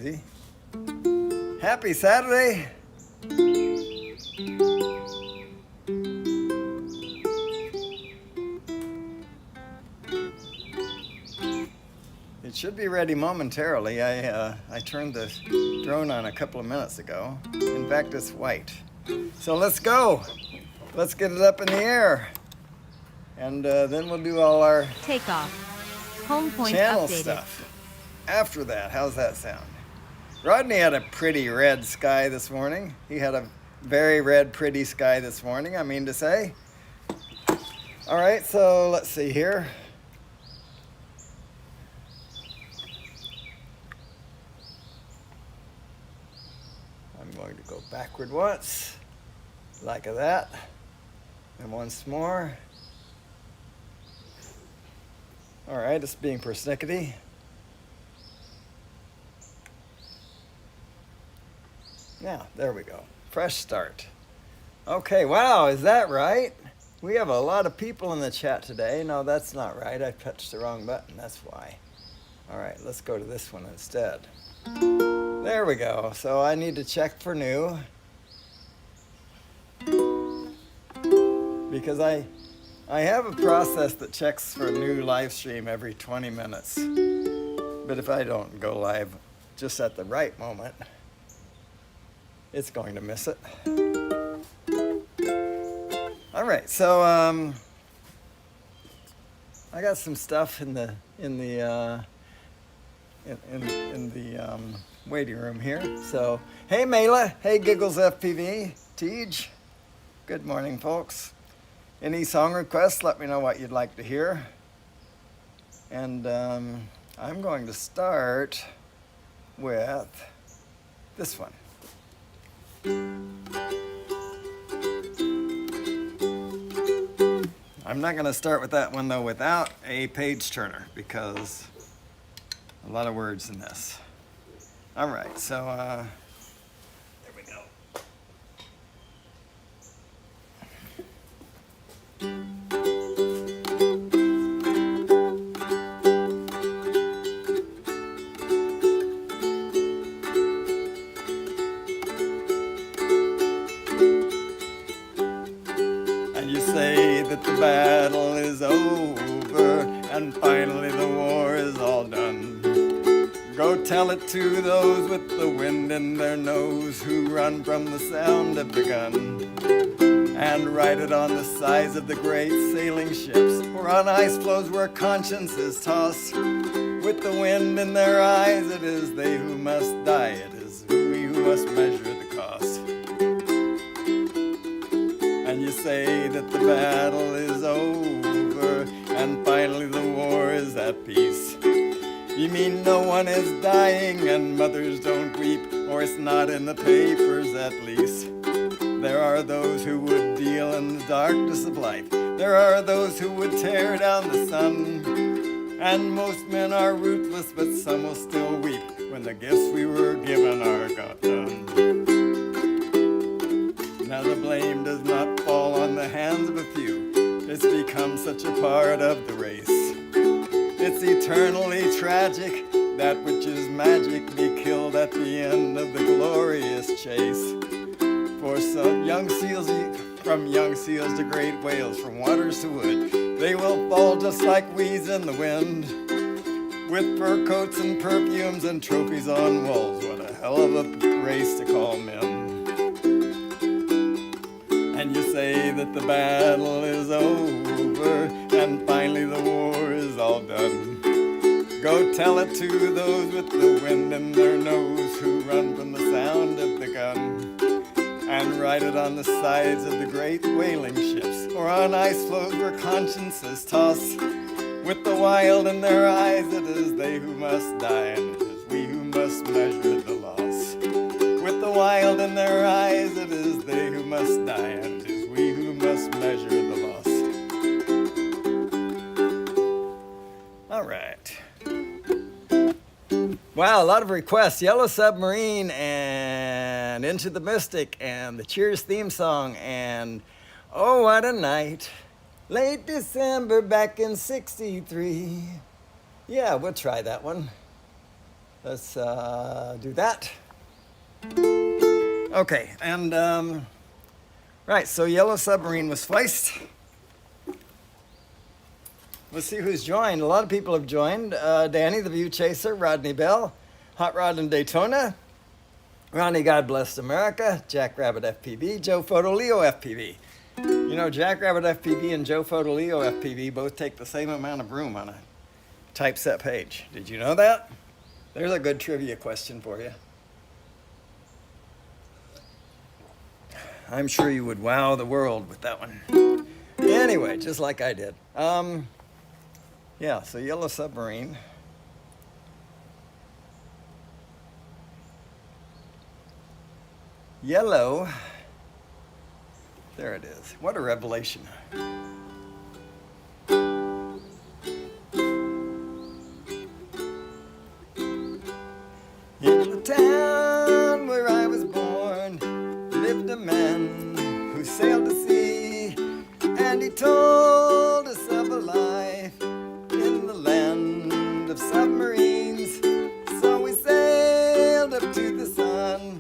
easy. Happy Saturday. It should be ready momentarily. I turned the drone on a couple of minutes ago. In fact, it's white. So let's go. Let's get it up in the air. And then we'll do all our takeoff. Home point channel updated. stuff. After that, how's that sound? Rodney had a pretty red sky this morning. He had a very red, pretty sky this morning, I mean to say. All right, so let's see here. I'm going to go backward once, like that, and once more. All right, it's being persnickety. Now, there we go. Fresh start. Okay, wow, is that right? We have a lot of people in the chat today. No, that's not right. I touched the wrong button, that's why. All right, let's go to this one instead. There we go. So I need to check for new. Because I have a process that checks for a new live stream every 20 minutes. But if I don't go live just at the right moment, it's going to miss it. All right, so I got some stuff in the waiting room here. So, hey Mela, hey Giggles FPV, Tej. Good morning, folks. Any song requests? Let me know what you'd like to hear. And I'm going to start with this one. I'm not going to start with that one though without a page turner because a lot of words in this. All right, so there we go. The battle is over and finally the war is all done. Go tell it to those with the wind in their nose who run from the sound of the gun. And write it on the sides of the great sailing ships or on ice floes where consciences toss. With the wind in their eyes, it is they who must die. It is we who must measure the cost. And you say that the battle is over and finally the war is at peace. You mean no one is dying and mothers don't weep, or it's not in the papers at least. There are those who would deal in the darkness of life. There are those who would tear down the sun. And most men are ruthless, but some will still weep when the gifts we were given are got done. Now the blame does not fall on the hands of a few. It's become such a part of the race. It's eternally tragic, that which is magic be killed at the end of the glorious chase. For some young seals, from young seals to great whales, from waters to wood, they will fall just like weeds in the wind. With fur coats and perfumes and trophies on walls, what a hell of a race to call men. And you say that the battle is over and finally the war is all done. Go tell it to those with the wind in their nose who run from the sound of the gun. And write it on the sides of the great whaling ships or on ice floes where consciences toss. With the wild in their eyes, it is they who must die, and it is we who must measure the loss. With the wild in their eyes, it is they who must die, and it is we who must measure the loss. All right. Wow, a lot of requests. Yellow Submarine and Into the Mystic and the Cheers theme song and Oh What a Night. Late December back in '63. Yeah, we'll try that one. Let's do that. Okay, and right, so Yellow Submarine was placed. Let's see who's joined. A lot of people have joined. Danny, the View Chaser, Rodney Bell, Hot Rod in Daytona, Ronnie, God Bless America, Jackrabbit FPV, Joe Photo Leo FPV. You know, Jackrabbit FPV and Joe Photo Leo FPV both take the same amount of room on a typeset page. Did you know that? There's a good trivia question for you. I'm sure you would wow the world with that one. Anyway, just like I did. Yeah, so Yellow Submarine. Yellow. There it is. What a revelation. In the town where I was born lived a man who sailed the sea, and he told us of a life in the land of submarines. So we sailed up to the sun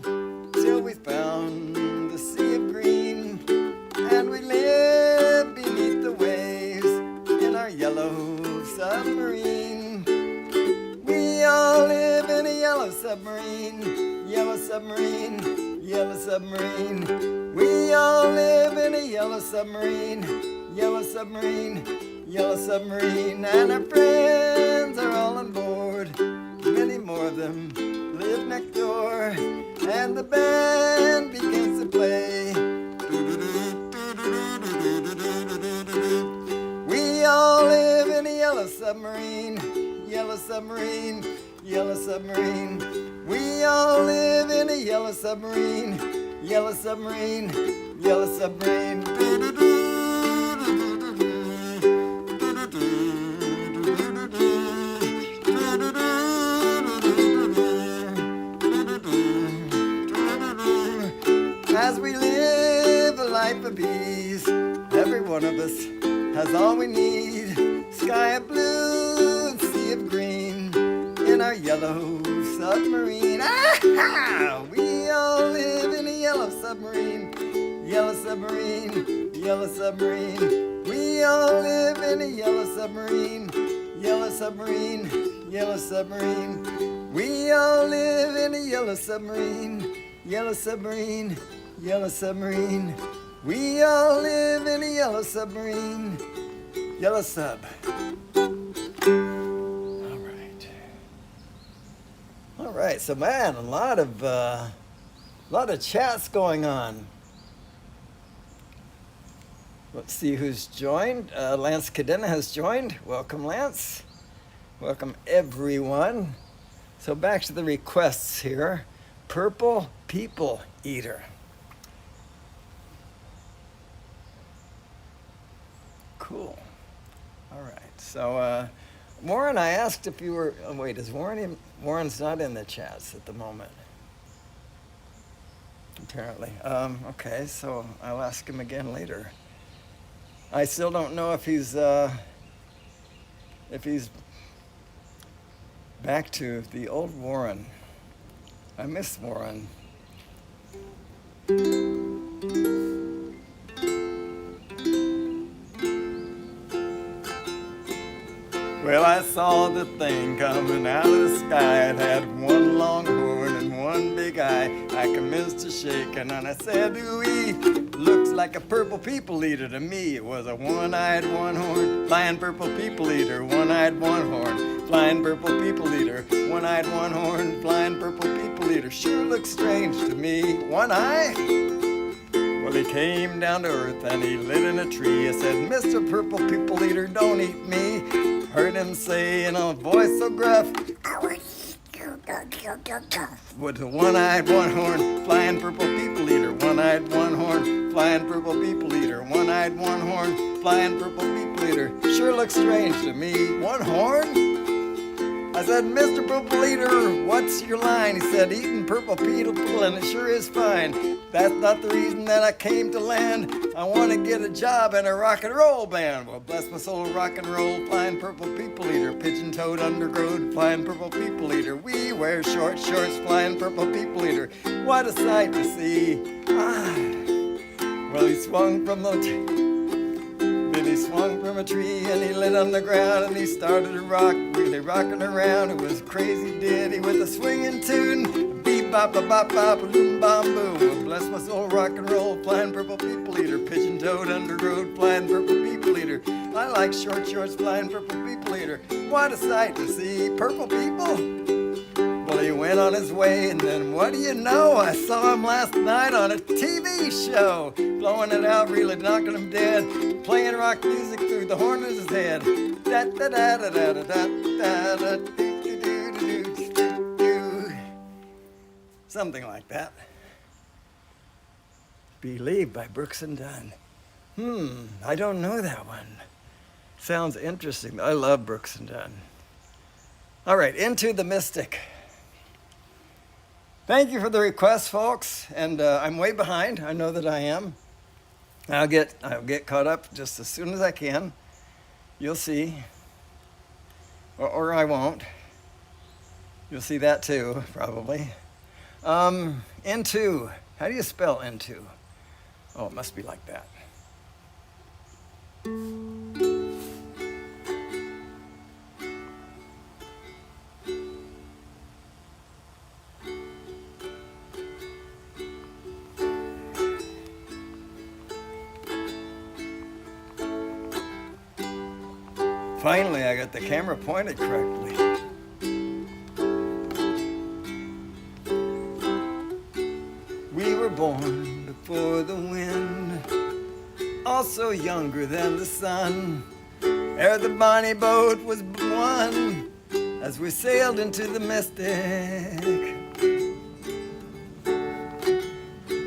till we found a sea of green, and we lived beneath the waves in our yellow submarine. We all live in a yellow submarine, yellow submarine, yellow submarine. We all live in a yellow submarine, yellow submarine, yellow submarine. And our friends are all on board, many more of them live next door, and the band begins to play. We all live in a yellow submarine, yellow submarine, yellow submarine. We all live in a yellow submarine, yellow submarine, yellow submarine. As we live a life of ease, every one of us has all we need. Sky of blue and sea of green in our yellow submarine. Ah-ha! We all live in a yellow submarine, yellow submarine, yellow submarine. We all live in a yellow submarine, yellow submarine, yellow submarine. We all live in a yellow submarine, yellow submarine, yellow submarine. We all live in a yellow submarine, yellow sub. All right, so man, a lot of chats going on. Let's see who's joined. Lance Cadena has joined. Welcome, Lance. Welcome, everyone. So back to the requests here. Purple People Eater. Cool. All right. So, Warren, I asked if you were. Oh, wait, is Warren in? Warren's not in the chats at the moment. Apparently. Okay, so I'll ask him again later. I still don't know if he's back to the old Warren. I miss Warren. Well, I saw the thing coming out of the sky. It had one long horn and one big eye. I commenced to shake and I said, ooh-wee, looks like a purple people eater to me. It was a one-eyed, one-horned, flying purple people eater, one-eyed, one-horned, flying purple people eater, one-eyed, one-horned, flying purple people eater. Sure looks strange to me. One eye? Well, he came down to earth and he lit in a tree. I said, Mr. Purple People Eater, don't eat me. Heard him say in a voice so gruff, with a one-eyed, one-horned, flying purple people eater, one-eyed, one-horned, flying purple people eater, one-eyed, one-horned, flying purple people eater. Sure looks strange to me. One horn? I said, Mr. Purple Eater, what's your line? He said, eating purple people, and it sure is fine. That's not the reason that I came to land. I want to get a job in a rock and roll band. Well, bless my soul, rock and roll, flying purple people eater, pigeon-toed undergrowth, flying purple people eater. We wear short shorts, flying purple people eater. What a sight to see. Well, he swung from a tree and he lit on the ground and he started to rock, really rocking around. It was a crazy ditty with a swinging tune. Beep bop a bop bop, boom bom boom. Well, bless my soul, rock and roll, flying purple people eater, pigeon-toed undergrowth, flying purple people eater. I like short shorts, flying purple people eater. What a sight to see, purple people. Well, he went on his way, and then what do you know? I saw him last night on a TV show, blowing it out, really knocking him dead, playing rock music through the horn of his head. Da da da da da da da da do. Something like that. Believe by Brooks and Dunn. I don't know that one. Sounds interesting. I love Brooks and Dunn. All right, Into the Mystic. Thank you for the request, folks, and I'm way behind. I know that I am. I'll get caught up just as soon as I can. You'll see, or I won't. You'll see that too, probably. Into. How do you spell into? Oh, it must be like that. Finally, I got the camera pointed correctly. We were born before the wind, also younger than the sun, ere the bonny boat was won, as we sailed into the mystic.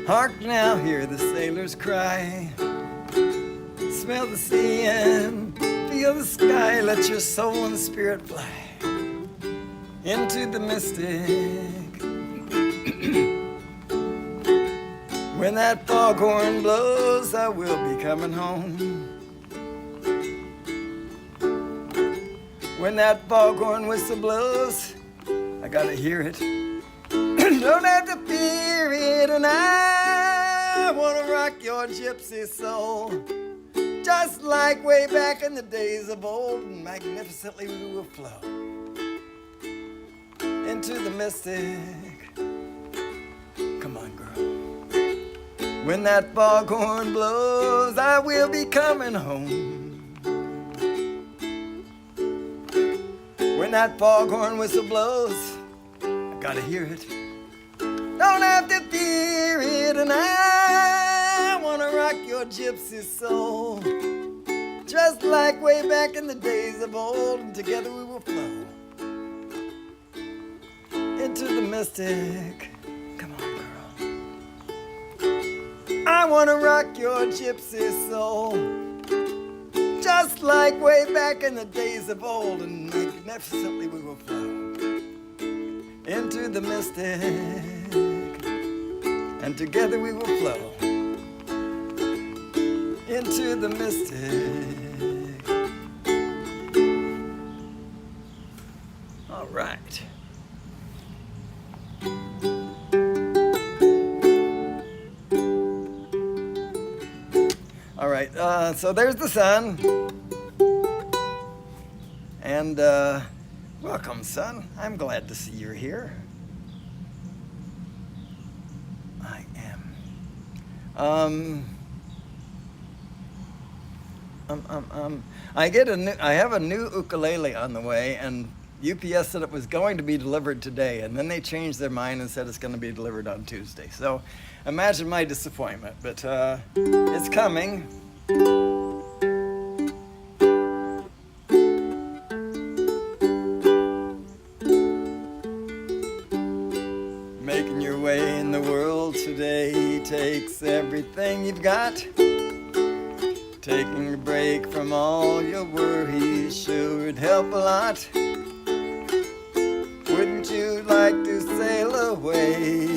Hark now, hear the sailors cry, smell the sea and feel the sky, let your soul and spirit fly into the mystic. When that foghorn blows, I will be coming home. When that foghorn whistle blows, I gotta hear it. Don't have to fear it, and I wanna rock your gypsy soul. Just like way back in the days of old, and magnificently we will flow into the mystic. Come on, girl. When that foghorn blows, I will be coming home. When that foghorn whistle blows, I gotta hear it. Don't have to fear it, and I wanna rock your gypsy soul. Just like way back in the days of old, and together we will flow into the mystic. Come on, girl. I wanna rock your gypsy soul. Just like way back in the days of old, and magnificently we will flow into the mystic. And together we will flow into the mystic. All right. All right, so there's the sun. And welcome, son. I'm glad to see you're here. I am. I have a new ukulele on the way, and UPS said it was going to be delivered today, and then they changed their mind and said it's going to be delivered on Tuesday. So imagine my disappointment, but it's coming. Making your way in the world today takes everything you've got. Taking a break from all your worries should help a lot. Wouldn't you like to sail away?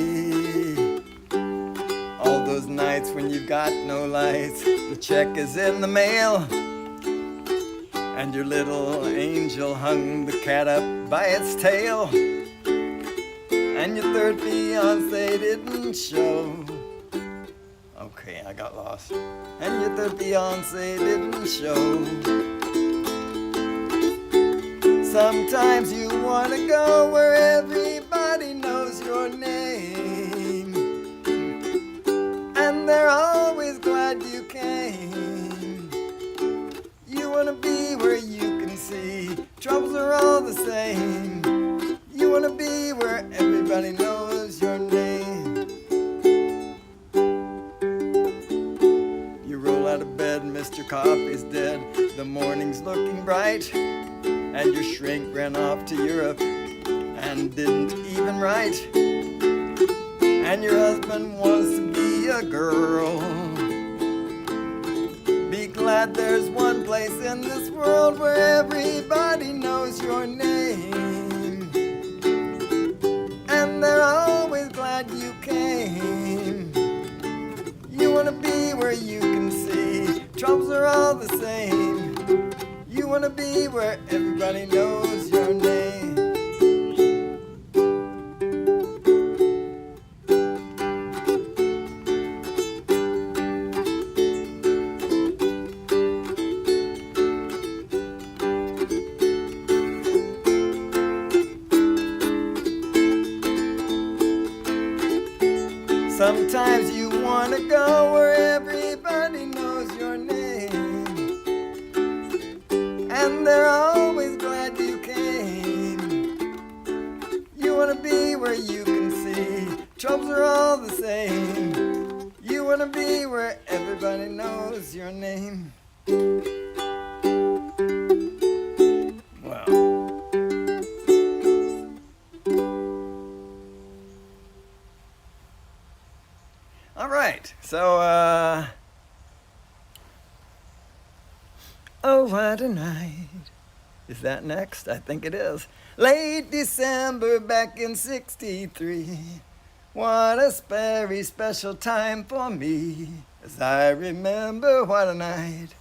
All those nights when you've got no lights, the check is in the mail, and your little angel hung the cat up by its tail, and your third fiancé didn't show. Okay, I got lost. And your third fiancé didn't show. Sometimes you want to go where everybody knows your name, and they're always glad you came. You want to be where you can see troubles are all the same. You want to be where everybody knows your name. You roll out of bed, Mr. Coffee's dead. The morning's looking bright, and your shrink ran off to Europe and didn't even write. And your husband wants to be a girl. Be glad there's one place in this world where everybody knows your name, and they're always glad you came. You want to be where you can see troubles are all the same. You want to be where everybody knows your name. Sometimes you want to go where everybody knows your name, and they're always glad you came. You want to be where you can see troubles are all the same. You want to be where everybody knows your name. Wow. All right, so, oh, what a night. Is that next? I think it is. Late December back in '63. What a very special time for me, as I remember what a night.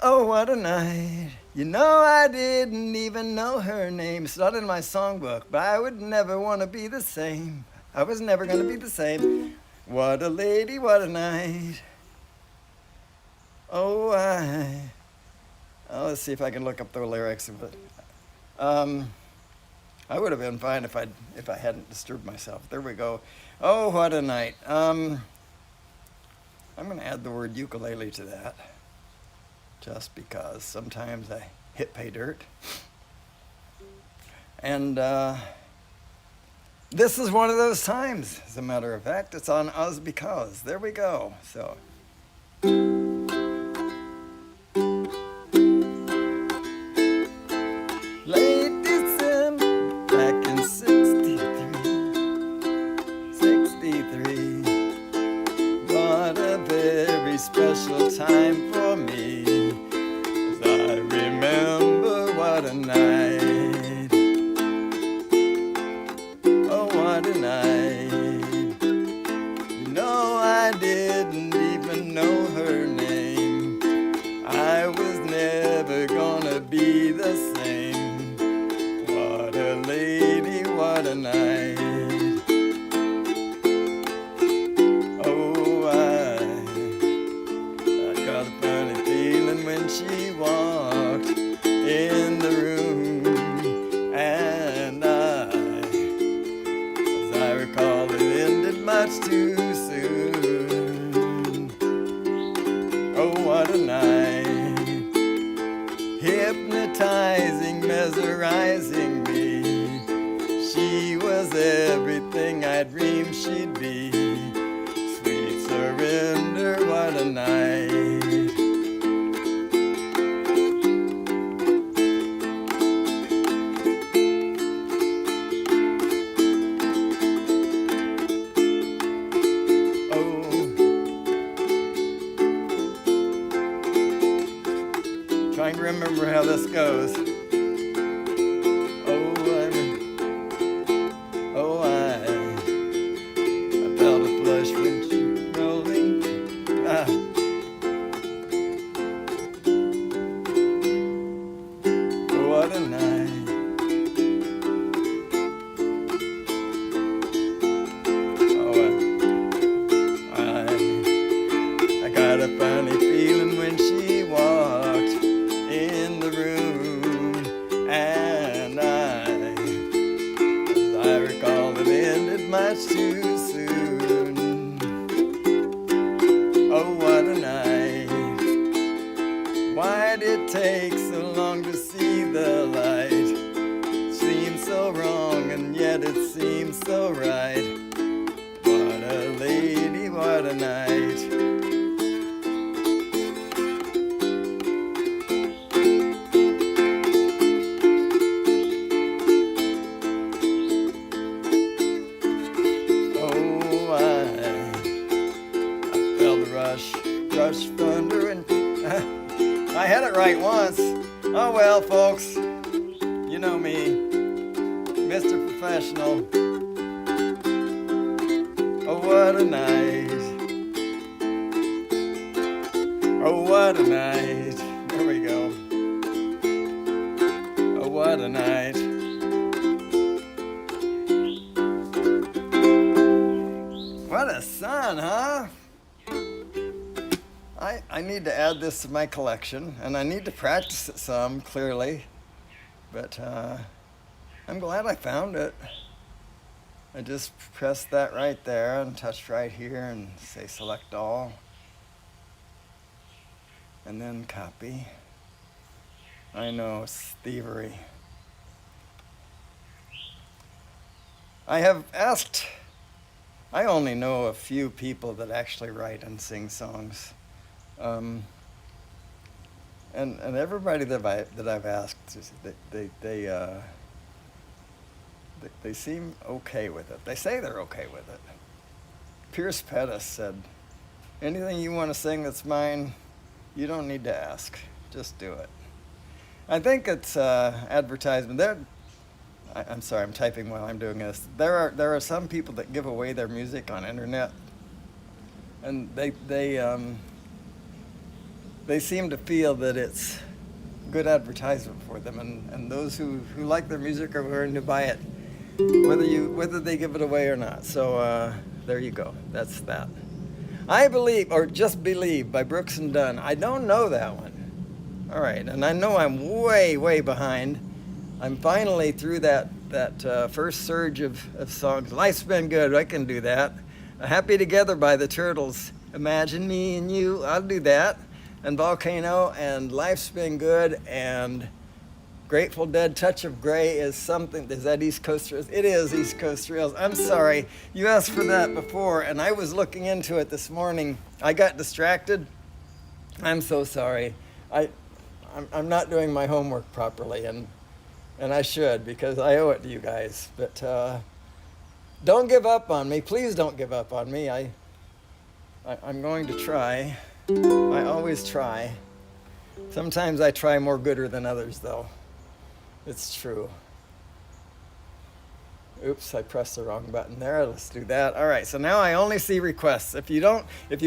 Oh, what a night. You know, I didn't even know her name. It's not in my songbook, but I would never want to be the same. I was never going to be the same. What a lady, what a night. Oh, let's see if I can look up the lyrics of it. I would have been fine if I hadn't disturbed myself. There we go. Oh, what a night. I'm going to add the word ukulele to that, just because sometimes I hit pay dirt. And this is one of those times, as a matter of fact. It's on Us Because. There we go. So. Late December, back in '63. What a very special time for me, as I remember what a night. What a night. No, I didn't even know her name. I was never gonna be the same. What a lady, what a night. Oh, I got a funny feeling when she walked in the room, and I recall it ended much too soon. Oh, what a night. Hypnotizing, mesmerizing me. She was everything I dreamed she'd be. Sweet surrender, what a night. Trying to remember how this goes. Oh, much too soon. Oh, what a night. Why'd it take so long to see the light? Seems so wrong and yet it seems so right. What a lady, what a night. Oh, I felt the rush thunder and I had it right once. Oh well, folks, you know me, Mr. Professional. Oh, what a night. Oh, what a night. There we go. Oh, what a night. What a sun, huh? I need to add this to my collection, and I need to practice it some, clearly. But I'm glad I found it. I just press that right there and touch right here and say select all. And then copy. I know, it's thievery. I have asked, I only know a few people that actually write and sing songs. And everybody that I've asked, they seem okay with it. They say they're okay with it. Pierce Pettis said, "Anything you want to sing that's mine, you don't need to ask. Just do it." I think it's advertisement. I'm sorry, I'm typing while I'm doing this. There are some people that give away their music on internet, and they seem to feel that it's good advertisement for them, and those who like their music are willing to buy it, whether they give it away or not. So there you go. That's that. I Believe, or Just Believe by Brooks and Dunn. I don't know that one. All right, and I know I'm way behind. I'm finally through that first surge of songs. Life's Been Good. I can do that. Happy Together by the Turtles. Imagine Me and You. I'll do that. And Volcano, and Life's Been Good, and Grateful Dead, Touch of Grey is something. Is that East Coast Rails? It is East Coast Rails. I'm sorry. You asked for that before, and I was looking into it this morning. I got distracted. I'm so sorry. I'm not doing my homework properly, and I should, because I owe it to you guys. But don't give up on me. Please don't give up on me. I'm going to try. I always try. Sometimes I try more gooder than others, though. It's true. Oops, I pressed the wrong button there. Let's do that. All right, so now I only see requests. If you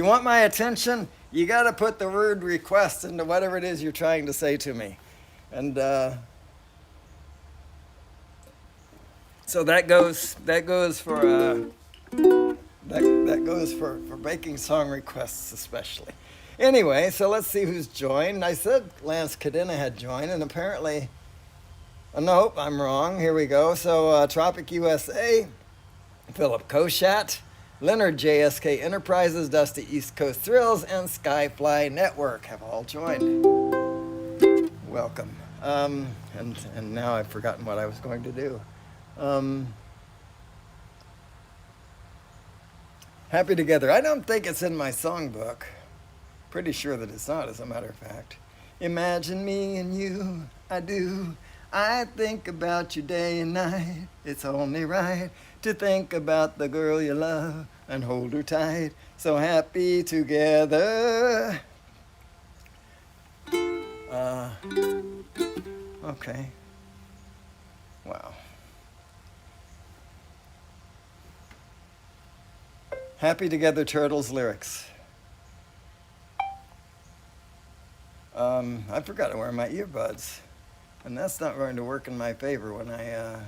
want my attention, you got to put the word request into whatever it is you're trying to say to me. And so that goes for that goes for baking song requests especially. Anyway, so let's see who's joined. I said Lance Cadena had joined, and apparently, nope, I'm wrong. Here we go. So Tropic USA, Philip Koshat, Leonard JSK Enterprises, Dusty East Coast Thrills, and Skyfly Network have all joined. Welcome. And now I've forgotten what I was going to do. Happy Together. I don't think it's in my songbook. Pretty sure that it's not, as a matter of fact. Imagine me and you, I do. I think about you day and night. It's only right to think about the girl you love and hold her tight. So happy together. Okay. Wow. Happy Together Turtles lyrics. I forgot to wear my earbuds, and that's not going to work in my favor when I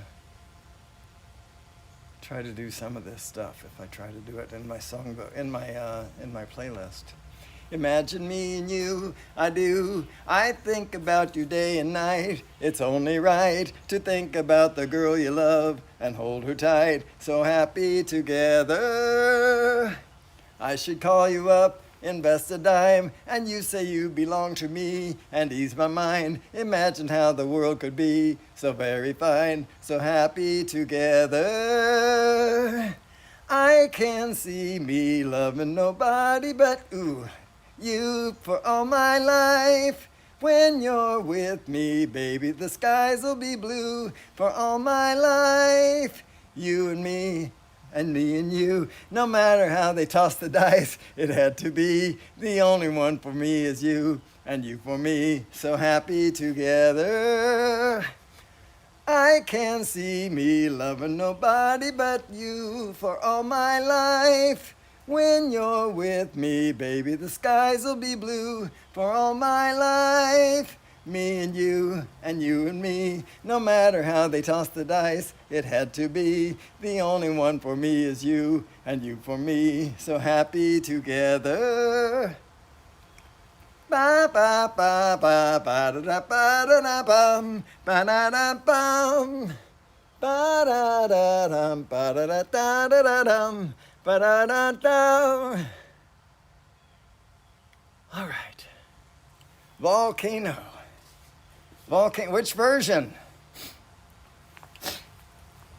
try to do some of this stuff. If I try to do it in my songbook, in my playlist. Imagine me and you, I do. I think about you day and night. It's only right to think about the girl you love and hold her tight. So happy together. I should call you up, invest a dime, and you say you belong to me and ease my mind. Imagine how the world could be so very fine, so happy together. I can see me loving nobody but you for all my life. When you're with me, baby, the skies will be blue for all my life. You and me and you. No matter how they toss the dice, it had to be. The only one for me is you, and you for me. So happy together. I can see me loving nobody but you for all my life. When you're with me, baby, the skies will be blue for all my life. Me and you and me. No matter how they toss the dice, it had to be. The only one for me is you, and you for me. So happy together. Ba ba ba ba ba da da ba da da bum ba da da bum ba da da dum ba da da da da da dum ba da da da. All right. Volcano. Which version?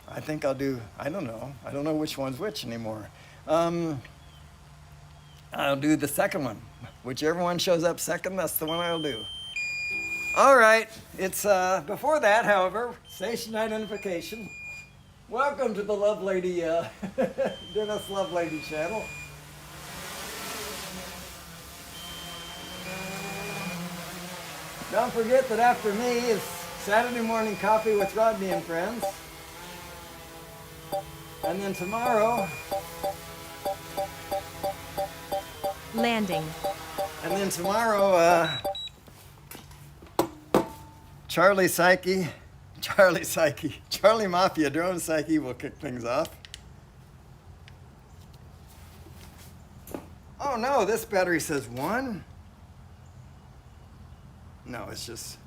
I think I'll do, I don't know which one's which anymore. I'll do the second one. Whichever one shows up second, that's the one I'll do. All right, it's before that, however, station identification. Welcome to the Love Lady, Dennis Love Lady channel. Don't forget that after me is Saturday morning coffee with Rodney and friends. And then tomorrow, Landing. and then tomorrow, Charlie Mafia Drone Psyche will kick things off. Oh no, this battery says 1. No, it's just,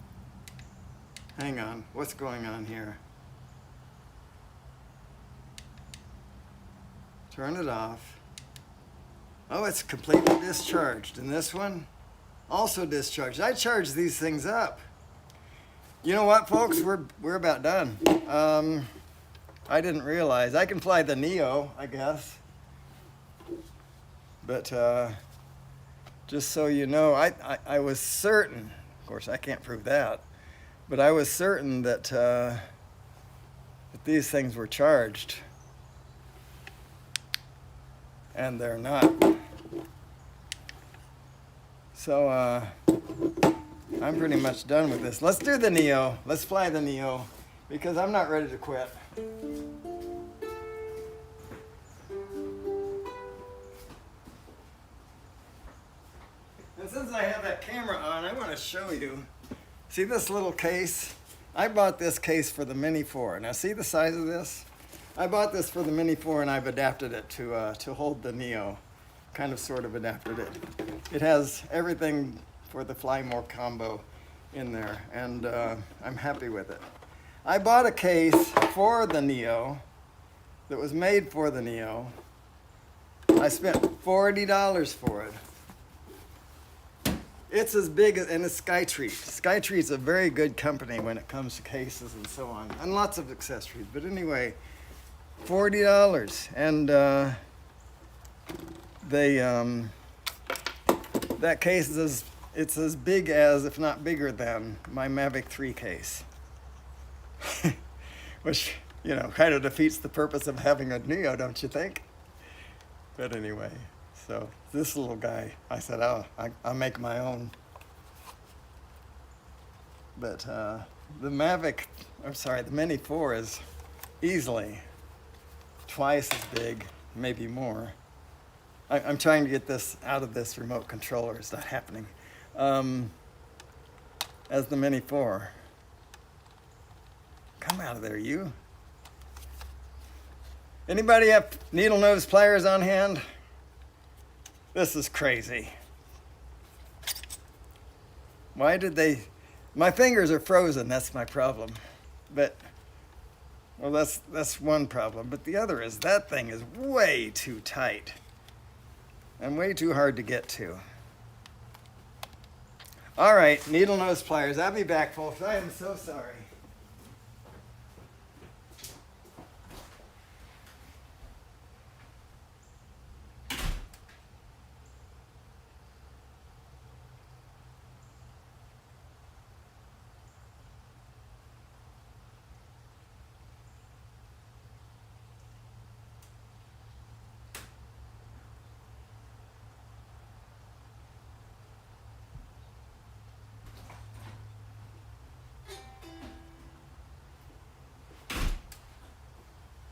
hang on, what's going on here? Turn it off. Oh, it's completely discharged. And this one, also discharged. I charge these things up. You know what, folks? We're about done. I didn't realize. I can fly the Neo, I guess. But just so you know, I was certain, of course I can't prove that, but I was certain that, that these things were charged. And they're not. So I'm pretty much done with this. Let's do the Neo. Let's fly the Neo because I'm not ready to quit. And since I have that camera on, I want to show you. See this little case? I bought this case for the Mini 4. Now see the size of this? I bought this for the Mini 4 and I've adapted it to hold the Neo. Kind of sort of adapted it. It has everything for the Fly More combo in there, and I'm happy with it. I bought a case for the Neo that was made for the Neo. I spent $40 for it. It's as big as, and it's Skytree. Skytree's a very good company when it comes to cases and so on, and lots of accessories. But anyway, $40, and that case is it's as big as, if not bigger than, my Mavic 3 case, which, you know, kind of defeats the purpose of having a Neo, don't you think? But anyway, so this little guy, I said, oh, I'll make my own. But the Mini 4 is easily twice as big, maybe more. I'm trying to get this out of this remote controller. It's not happening. As the Mini 4. Come out of there, you. Anybody have needle nose pliers on hand? This is crazy. Why did they? My fingers are frozen. That's my problem. But well, that's one problem. But the other is that thing is way too tight and way too hard to get to. All right, needle nose pliers. I'll be back, folks. I am so sorry.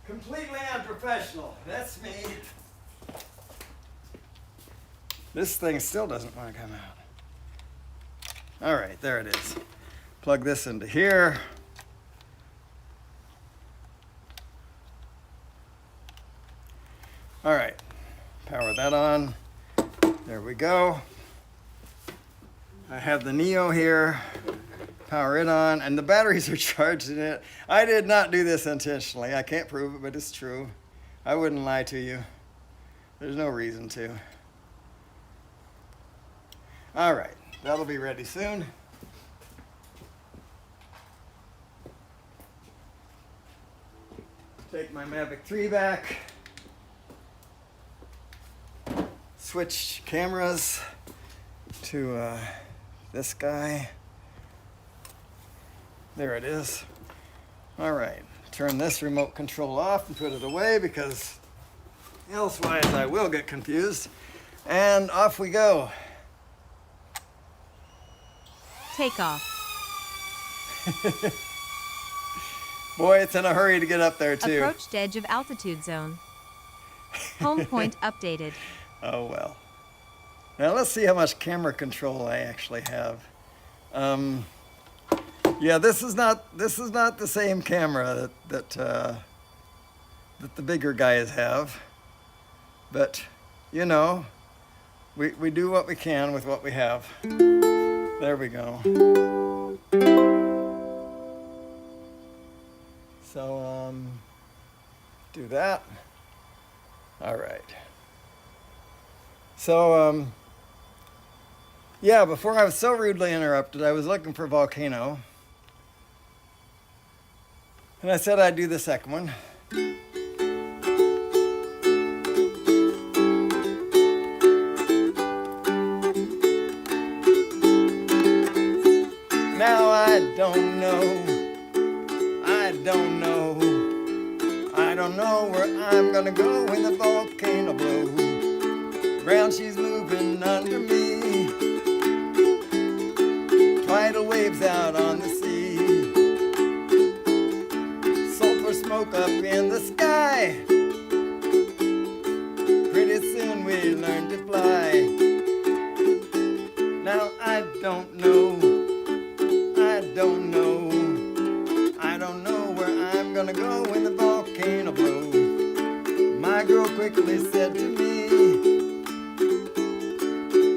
Completely unprofessional. That's me. This thing still doesn't want to come out. All right, there it is. Plug this into here. All right, power that on. There we go. I have the Neo here. Power it on, and the batteries are charged in it. I did not do this intentionally. I can't prove it, but it's true. I wouldn't lie to you. There's no reason to. All right, that'll be ready soon. Take my Mavic 3 back. Switch cameras to this guy. There it is. All right, turn this remote control off and put it away because elsewise I will get confused. And off we go. Take off. Boy, it's in a hurry to get up there too. Approached edge of altitude zone. Home point updated. Oh well. Now let's see how much camera control I actually have. Yeah, this is not the same camera that the bigger guys have, but you know, we do what we can with what we have. There we go. So do that. All right. So yeah, before I was so rudely interrupted, I was looking for volcano. And I said I'd do the second one. Now I don't know where I'm gonna go when the volcano blows. Ground she's moving under me. Tidal waves out on the sea. Smoke up in the sky. Pretty soon we learn to fly. Now I don't know where I'm gonna go when the volcano blows. My girl quickly said to me,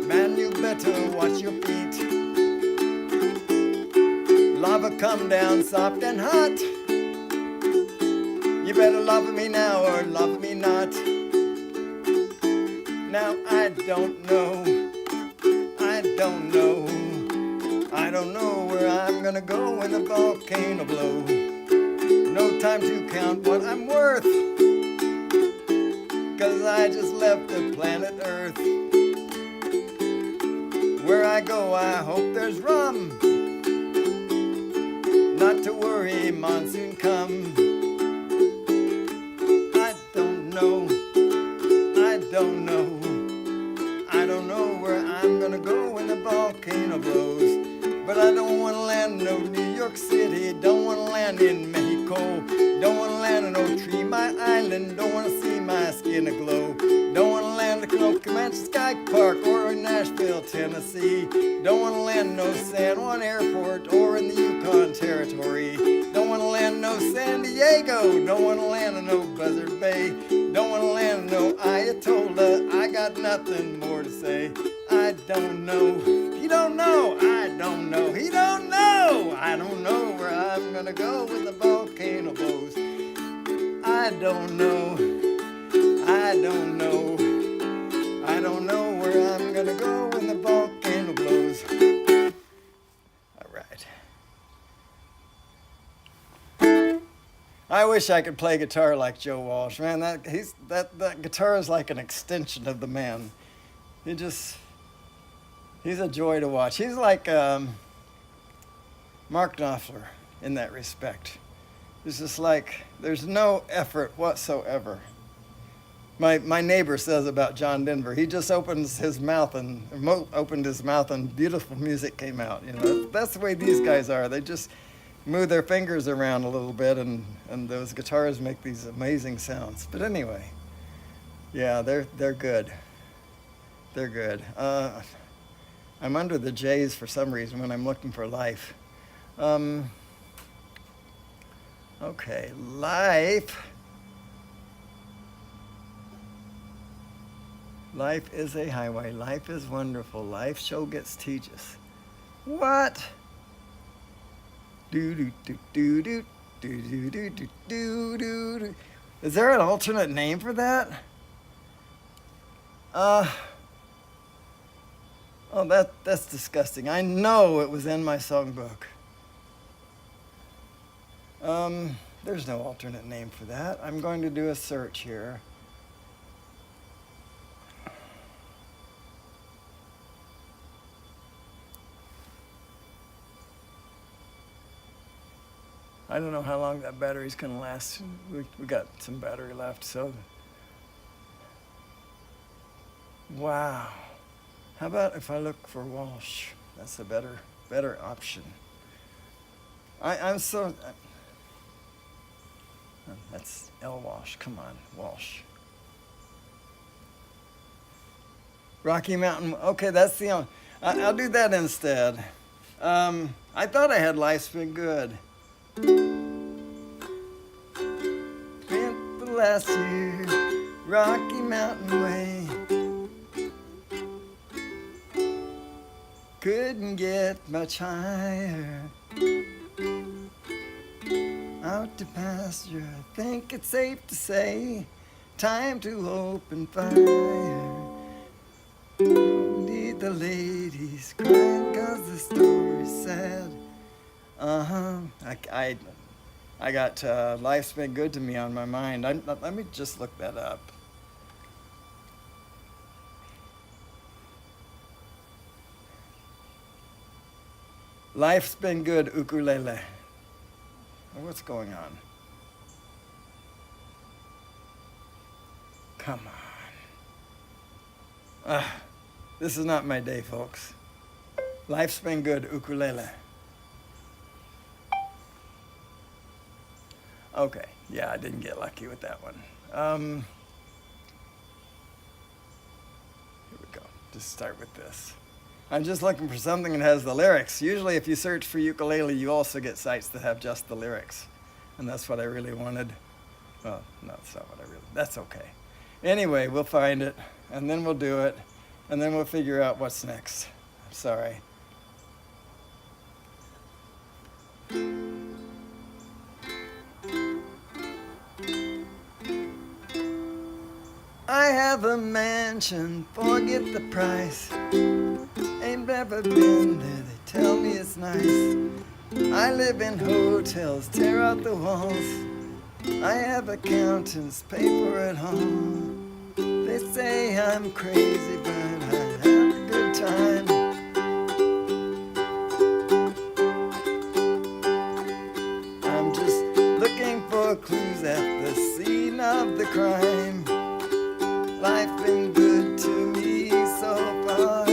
man, you better watch your feet. Lava come down soft and hot. You better love me now or love me not. Now I don't know where I'm gonna go when the volcano blows. No time to count what I'm worth, 'cause I just left the planet Earth. Where I go I hope there's rum. Not to worry, monsoon come. I don't know where I'm gonna go when the volcano blows. But I don't wanna land in no New York City. Don't wanna land in Mexico. Don't wanna land in no Tree Mile Island. Don't wanna see my skin aglow. Don't wanna land in no Comanche Sky Park or in Nashville, Tennessee. Don't wanna land in no San Juan Airport or in the Yukon Territory. Don't wanna land in no San Diego. Don't wanna land in no Buzzard Bay. Don't wanna land in no Ayatollah. I got nothing more to say. I don't know. You don't know. I don't don't know. He don't know. I don't know where I'm gonna go when the volcano blows. I don't know. I don't know. I don't know where I'm gonna go when the volcano blows. All right. I wish I could play guitar like Joe Walsh. Man, that guitar is like an extension of the man. He's a joy to watch. He's like Mark Knopfler in that respect. It's just like there's no effort whatsoever. My neighbor says about John Denver, he just opened his mouth and beautiful music came out. You know, that's the way these guys are. They just move their fingers around a little bit, and those guitars make these amazing sounds. But anyway, yeah, they're good. They're good. I'm under the J's for some reason when I'm looking for life. Okay, life. Life is a highway. Life is wonderful. Life show gets teaches. What? Do do do do do do do do do do do. Is there an alternate name for that? Oh, that's disgusting. I know it was in my songbook. There's no alternate name for that. I'm going to do a search here. I don't know how long that battery's gonna last. We got some battery left, so. Wow. How about if I look for Walsh? That's a better option. I'm so. That's L. Walsh. Come on, Walsh. Rocky Mountain. Okay, that's the only. I'll do that instead. I thought I had Life's Been Good. Spent the last year Rocky Mountain Way. Couldn't get much higher. Out to pasture, I think it's safe to say, time to open fire. Don't need the ladies crying 'cause the story's sad. I got Life's Been Good to Me on my mind. Let me just look that up. Life's Been Good ukulele. What's going on? Come on. This is not my day, folks. Life's Been Good ukulele. Okay, yeah, I didn't get lucky with that one. Here we go. Just start with this. I'm just looking for something that has the lyrics. Usually if you search for ukulele, you also get sites that have just the lyrics. And that's what I really wanted. Well, no, that's not what I really, that's okay. Anyway, we'll find it, and then we'll do it, and then we'll figure out what's next. Sorry. I have a mansion, forget the price. Ain't never been there, they tell me it's nice. I live in hotels, tear out the walls. I have accountants, pay for it all. They say I'm crazy, but I have a good time. I'm just looking for clues at the scene of the crime. Life been good to me so far.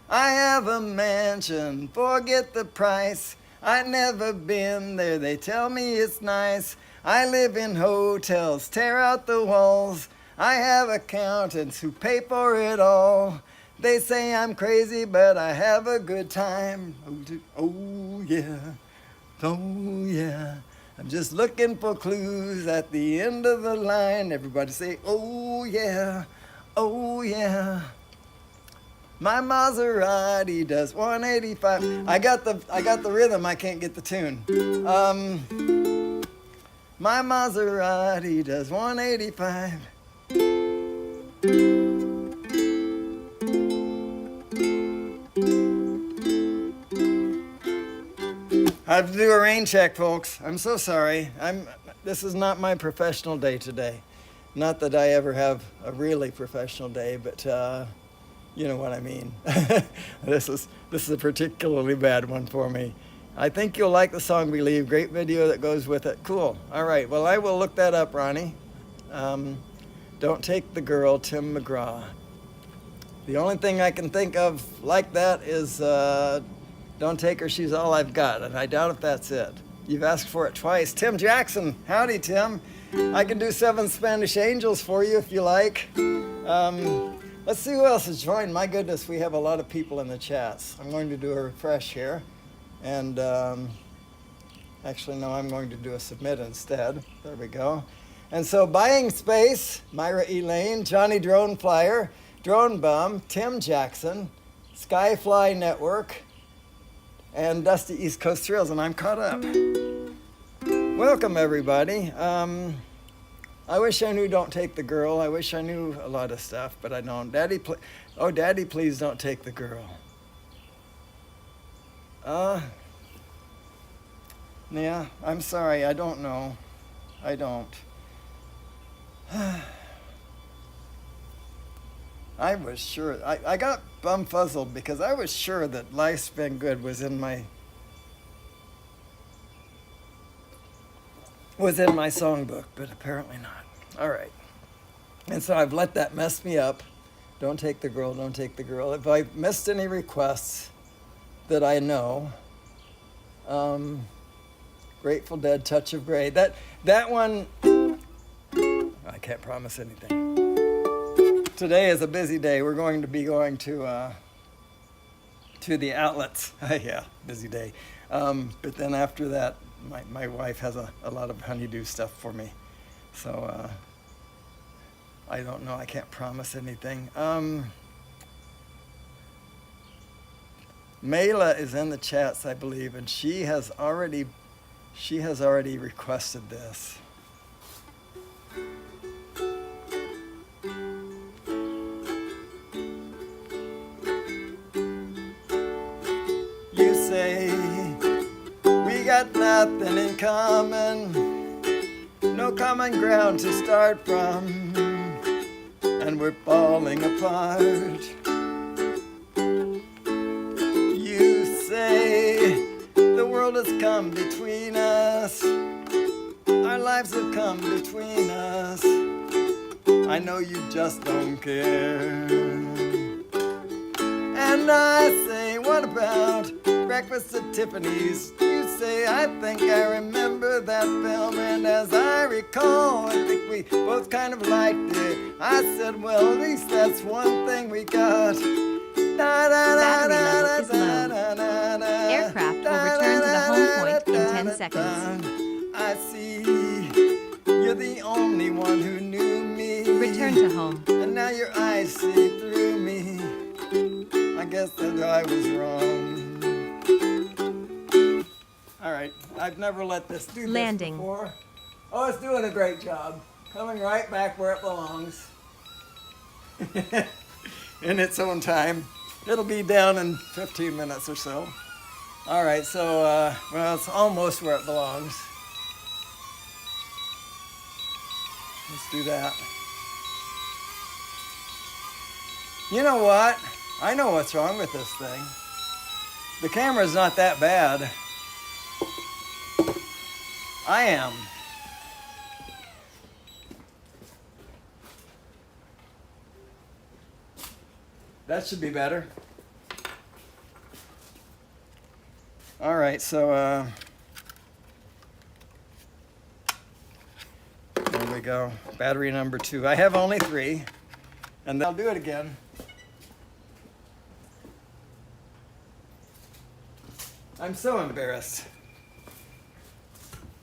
I have a mansion, forget the price. I never been there, they tell me it's nice. I live in hotels, tear out the walls. I have accountants who pay for it all. They say I'm crazy, but I have a good time. Oh yeah, oh yeah. I'm just looking for clues at the end of the line. Everybody say, oh yeah, oh yeah. My Maserati does 185. I got the rhythm, I can't get the tune. My Maserati does 185. I have to do a rain check, folks. I'm so sorry. This is not my professional day today. Not that I ever have a really professional day, but you know what I mean. This is a particularly bad one for me. I think you'll like the song Believe. Great video that goes with it. Cool. All right. Well, I will look that up, Ronnie. Don't Take the Girl, Tim McGraw. The only thing I can think of like that is Don't Take Her, She's All I've Got, and I doubt if that's it. You've asked for it twice. Tim Jackson. Howdy, Tim. I can do 7 Spanish Angels for you if you like. Let's see who else has joined. My goodness, we have a lot of people in the chats. I'm going to do a refresh here. And actually, no, I'm going to do a submit instead. There we go. And so Buying Space, Myra Elaine, Johnny Drone Flyer, Drone Bum, Tim Jackson, Skyfly Network, and Dusty East Coast Thrills, and I'm caught up. Welcome, everybody. I wish I knew Don't Take the Girl. I wish I knew a lot of stuff, but I don't. Daddy, please don't take the girl. Yeah, I'm sorry. I don't know. I don't. I was sure. I got bumfuzzled because I was sure that Life's Been Good was in my songbook, but apparently not. All right. And so I've let that mess me up. Don't take the girl, don't take the girl. If I missed any requests that I know, Grateful Dead, Touch of Grey. That one, I can't promise anything. Today is a busy day. We're going to be going to the outlets. Yeah, busy day. But then after that, my wife has a lot of honeydew stuff for me. So I don't know. I can't promise anything. Mayla is in the chats, I believe, and she has already requested this. You say we got nothing in common, no common ground to start from, and we're falling apart. You say the world has come between us, our lives have come between us. I know you just don't care. And I say, what about Breakfast at Tiffany's? You say, I think I remember that film, and as I recall, I think we both kind of liked it. I said, well, at least that's one thing we got. Battery level is low. Aircraft will return to the home point in 10 seconds. I see you're the only one who knew me. Return to home. And now your eyes see through me. I guess that I was wrong. All right, I've never let this do this Landing. before. Oh, it's doing a great job. Coming right back where it belongs. In its own time. It'll be down in 15 minutes or so. All right, so, well, it's almost where it belongs. Let's do that. You know what? I know what's wrong with this thing. The camera's not that bad. I am. That should be better. All right, so there we go. Battery number 2. I have only 3, and then I'll do it again. I'm so embarrassed.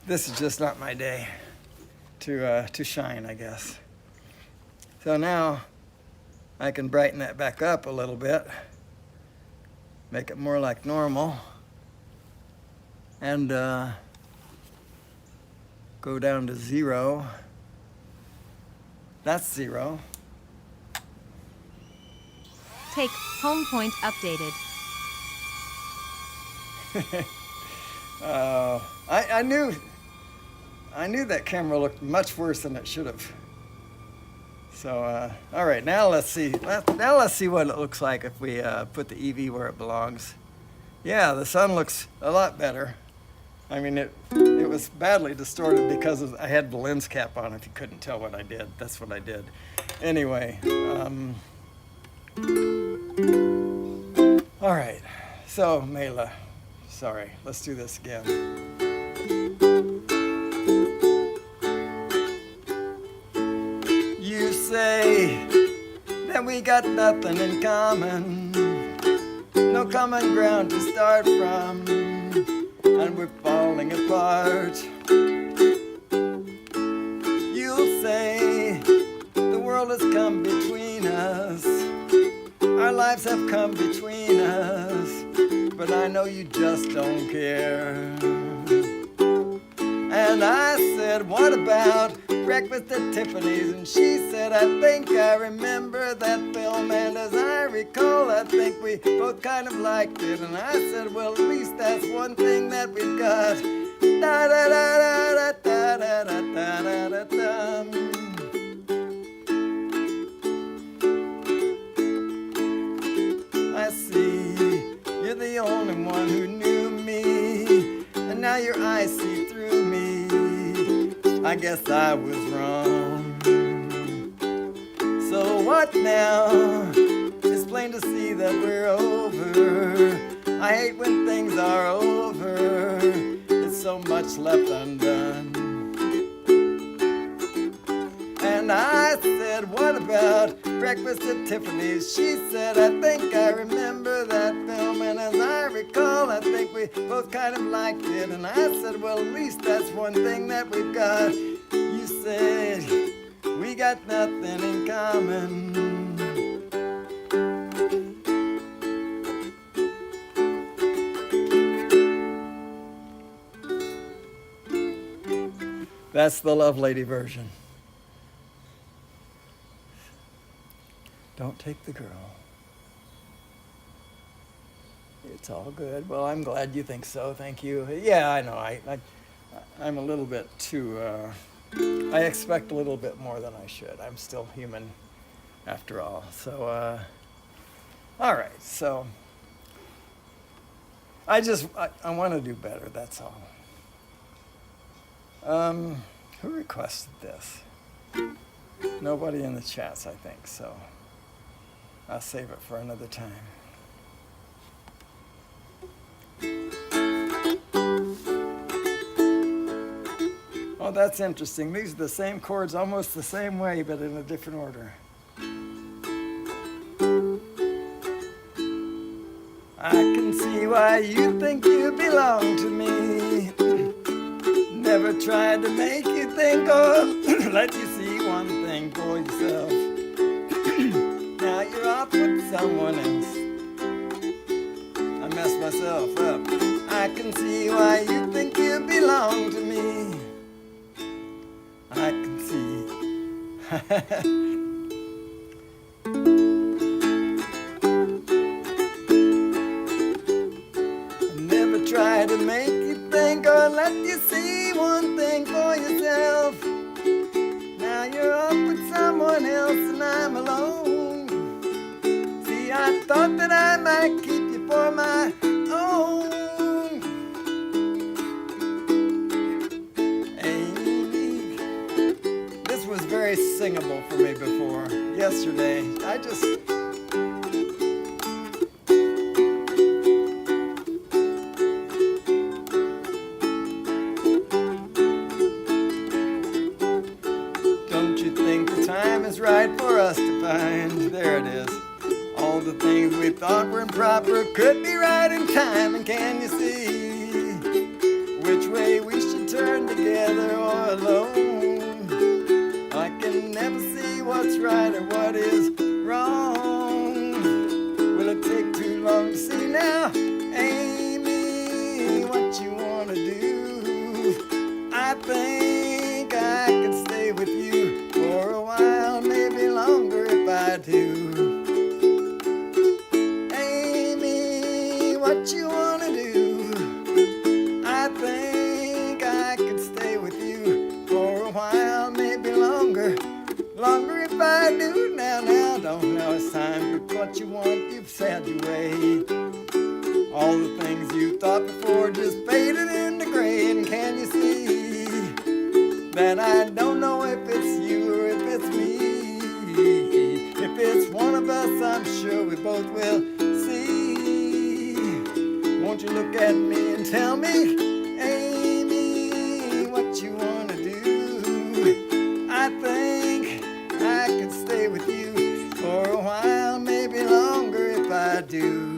This is just not my day to shine, I guess. So now I can brighten that back up a little bit, make it more like normal, and go down to 0. That's 0. Take home point updated. I knew that camera looked much worse than it should have. So, all right, now let's see. Now let's see what it looks like if we put the EV where it belongs. Yeah, the sun looks a lot better. I mean, it was badly distorted because I had the lens cap on. If you couldn't tell what I did, that's what I did. Anyway, all right. So, Mela, sorry. Let's do this again. You say that we got nothing in common, no common ground to start from, and we're falling apart. You'll say the world has come between us, our lives have come between us, but I know you just don't care. And I said, what about breakfast at Tiffany's? And she said, I think I remember that film, and as I recall, I think we both kind of liked it. And I said, well, at least that's one thing that we've got. Da da da da da da da da da da da. I see you're the only one who knew me, and now your eyes see through me. I guess I was wrong. So what now? It's plain to see that we're over. I hate when things are over. It's so much left undone. And I said, what about breakfast at Tiffany's? She said, I think I remember that film, and as I recall, I think we both kind of liked it. And I said, well, at least that's one thing that we've got. You said, we got nothing in common. That's the Love Lady version. Don't take the girl. It's all good. Well, I'm glad you think so. Thank you. Yeah, I know. I'm a little bit too. I expect a little bit more than I should. I'm still human, after all. So, all right. So, I want to do better. That's all. Who requested this? Nobody in the chats, I think. So. I'll save it for another time. Oh, that's interesting. These are the same chords, almost the same way, but in a different order. I can see why you think you belong to me. Never tried to make you think or let you see one thing for yourself. Now you're off with someone else. I messed myself up. I can see why you think you belong to me. I can see. I never try to make you think or let you see one thing for yourself. Now you're off with someone else and I'm alone. See, I thought that I might keep you for my own. Amy, this was very singable for me before. Yesterday, I just... Don't you think the time is right for us to find? There it is. All the things we thought were improper could be right in time. And can you see which way we should turn, together or alone? I can never see what's right or what is wrong. I could stay with you for a while, maybe longer if I do. Amy, what you wanna do? I think I could stay with you for a while, maybe longer if I do. Now, don't know it's time, but what you want, you've said your way. All the things you thought before just faded into gray. And can you see that I don't know if it's you or if it's me? If it's one of us, I'm sure we both will see. Won't you look at me and tell me, Amy, what you wanna do? I think I could stay with you for a while, maybe longer if I do.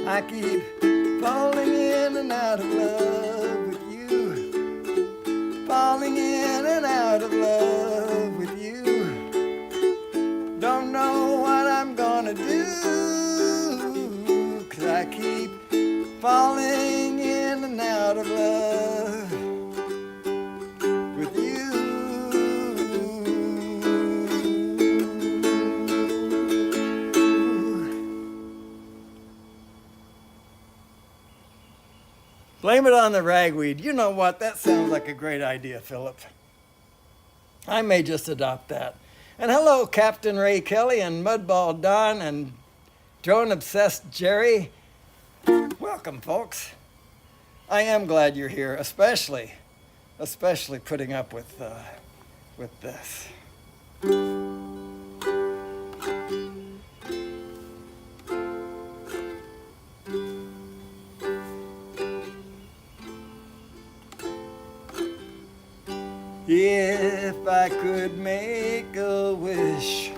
I keep falling in and out of love with you, falling in and out of love with you. Don't know what I'm gonna do, 'cause I keep falling in and out of love with you. Blame it on the ragweed. You know what? That sounds like a great idea, Philip. I may just adopt that. And hello, Captain Ray Kelly and Mudball Don and drone-obsessed Jerry. Welcome, folks. I am glad you're here, especially putting up with this. If I could make a wish,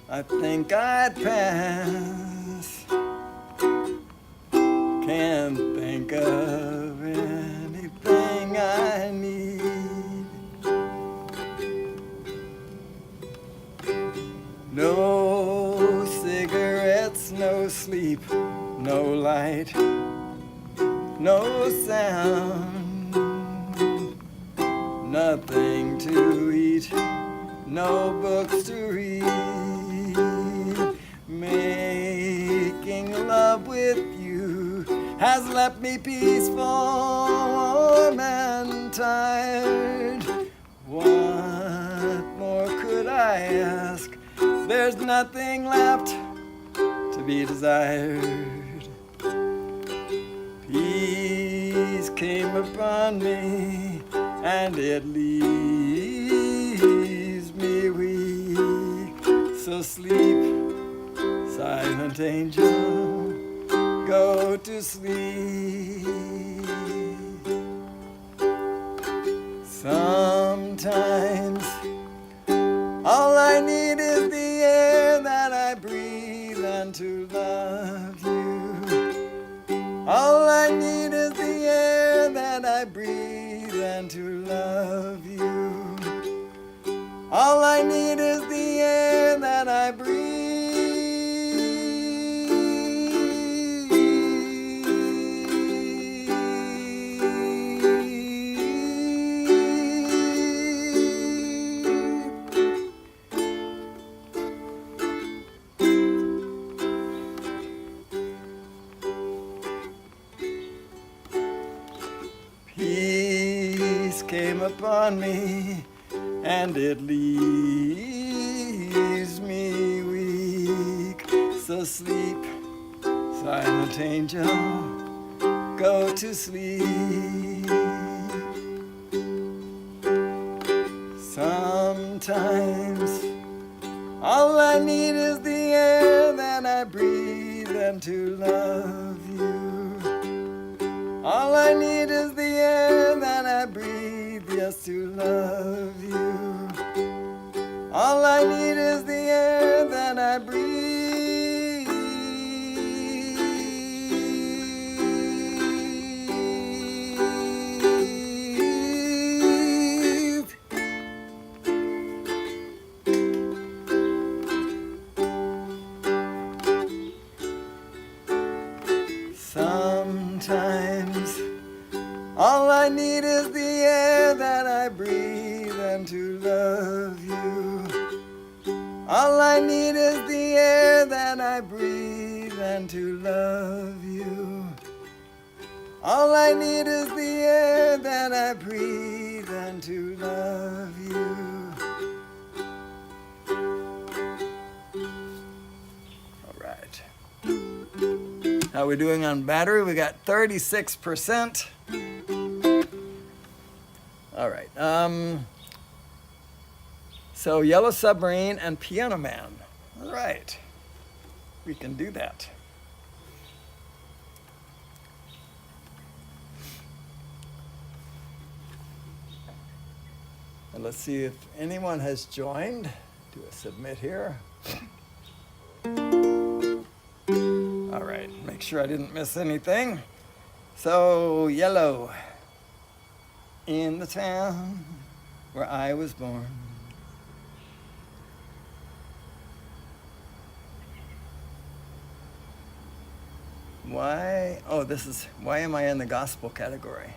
I think I'd pass. Can't think of anything I need. No cigarettes, no sleep, no light, no sound. Nothing to eat, no books to read. Making love with you has left me peaceful, warm and tired. What more could I ask? There's nothing left to be desired. Peace came upon me, and it leaves me weak. So sleep, silent angel, go to sleep. Sometimes all I need is the air that I breathe and to love you. All I need is the air that I breathe and to love you. All I need is the air that I breathe. Peace came upon me, and it leaves me weak. So sleep, silent angel, go to sleep. Sometimes all I need is the air that I breathe and to love you. All I need is the air that I breathe, yes, to love you. All I need is the air that I breathe. Sometimes all I need is the air that I breathe and to love you. All I need is the air that I breathe and to love you. All I need is the air that I breathe and to love you. All right. How are we doing on battery? We got 36%. All right. So Yellow Submarine and Piano Man. All right. We can do that. And let's see if anyone has joined. Do a submit here. All right, make sure I didn't miss anything. So, yellow. In the town where I was born. Why? Oh, this is, why am I in the gospel category?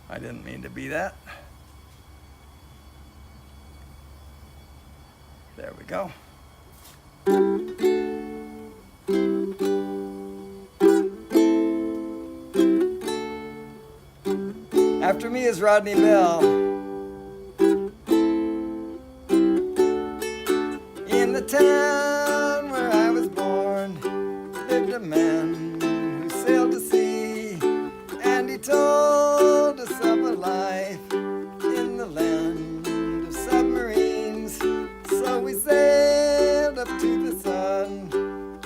I didn't mean to be that. There we go. After me is Rodney Bell. In the town where I was born lived a man who sailed to sea, and he told us of a life in the land of submarines. So we sailed up to the sun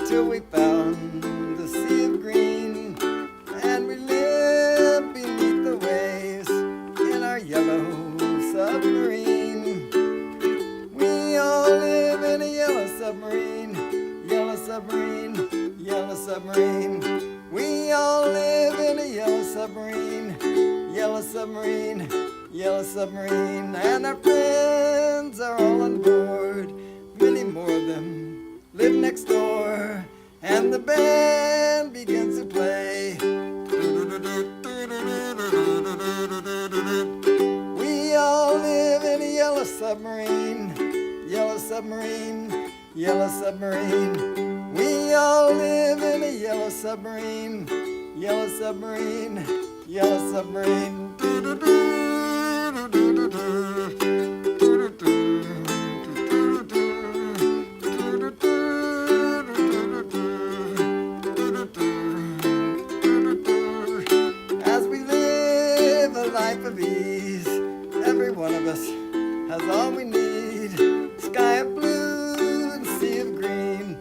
till we found the sea of green, and we lived beneath the waves in our yellow submarine. We all live in a yellow submarine, yellow submarine, yellow submarine. We all live in a yellow submarine, yellow submarine, yellow submarine. And our friends are all on board, many more of them live next door, and the band begins to play. We all live in a yellow submarine, yellow submarine, yellow submarine. We all live in a yellow submarine, yellow submarine, yellow submarine. As we live a life of ease, every one of us has all we need. Sky of blue and sea of green.